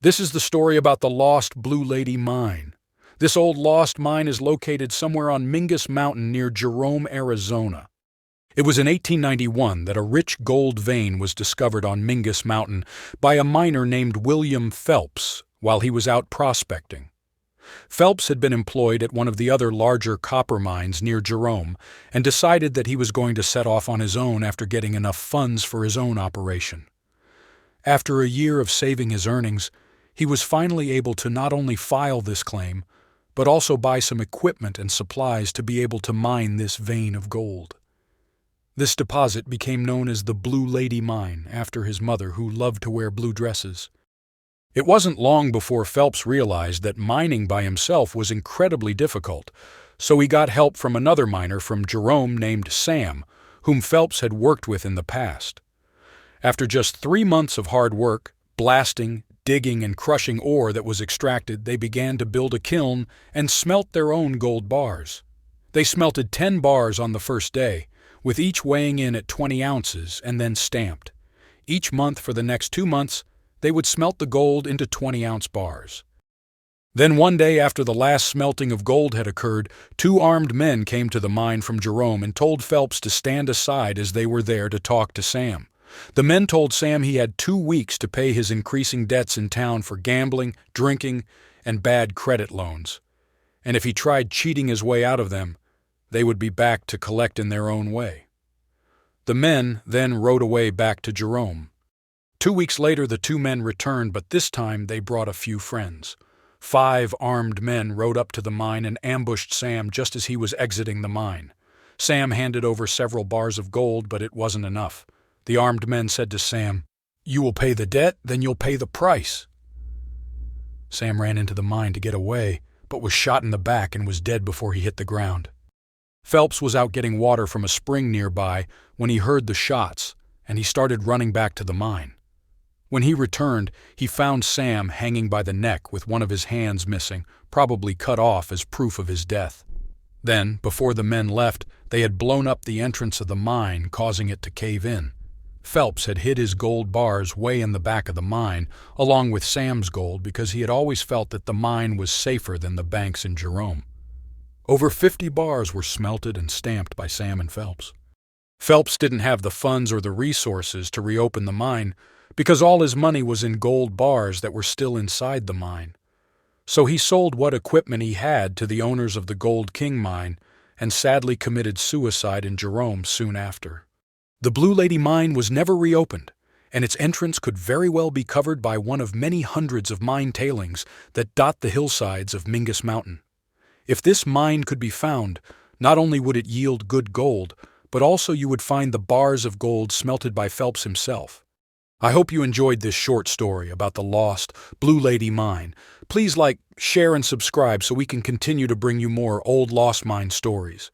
This is the story about the lost Blue Lady Mine. This old lost mine is located somewhere on Mingus Mountain near Jerome, Arizona. It was in 1891 that a rich gold vein was discovered on Mingus Mountain by a miner named William Phelps while he was out prospecting. Phelps had been employed at one of the other larger copper mines near Jerome and decided that he was going to set off on his own after getting enough funds for his own operation. After a year of saving his earnings, he was finally able to not only file this claim, but also buy some equipment and supplies to be able to mine this vein of gold. This deposit became known as the Blue Lady Mine after his mother, who loved to wear blue dresses. It wasn't long before Phelps realized that mining by himself was incredibly difficult, so he got help from another miner from Jerome named Sam, whom Phelps had worked with in the past. After just 3 months of hard work, blasting, digging, and crushing ore that was extracted, they began to build a kiln and smelt their own gold bars. They smelted 10 bars on the first day, with each weighing in at 20 ounces and then stamped. Each month for the next 2 months, they would smelt the gold into 20-ounce bars. Then one day after the last smelting of gold had occurred, 2 armed men came to the mine from Jerome and told Phelps to stand aside as they were there to talk to Sam. The men told Sam he had 2 weeks to pay his increasing debts in town for gambling, drinking, and bad credit loans. And if he tried cheating his way out of them, they would be back to collect in their own way. The men then rode away back to Jerome. 2 weeks later, the 2 men returned, but this time they brought a few friends. 5 armed men rode up to the mine and ambushed Sam just as he was exiting the mine. Sam handed over several bars of gold, but it wasn't enough. The armed men said to Sam, "You will pay the debt, then you'll pay the price." Sam ran into the mine to get away, but was shot in the back and was dead before he hit the ground. Phelps was out getting water from a spring nearby when he heard the shots, and he started running back to the mine. When he returned, he found Sam hanging by the neck with one of his hands missing, probably cut off as proof of his death. Then, before the men left, they had blown up the entrance of the mine, causing it to cave in. Phelps had hid his gold bars way in the back of the mine, along with Sam's gold, because he had always felt that the mine was safer than the banks in Jerome. Over 50 bars were smelted and stamped by Sam and Phelps. Phelps didn't have the funds or the resources to reopen the mine, because all his money was in gold bars that were still inside the mine. So he sold what equipment he had to the owners of the Gold King mine and sadly committed suicide in Jerome soon after. The Blue Lady Mine was never reopened, and its entrance could very well be covered by one of many hundreds of mine tailings that dot the hillsides of Mingus Mountain. If this mine could be found, not only would it yield good gold, but also you would find the bars of gold smelted by Phelps himself. I hope you enjoyed this short story about the lost Blue Lady Mine. Please like, share, and subscribe so we can continue to bring you more old lost mine stories.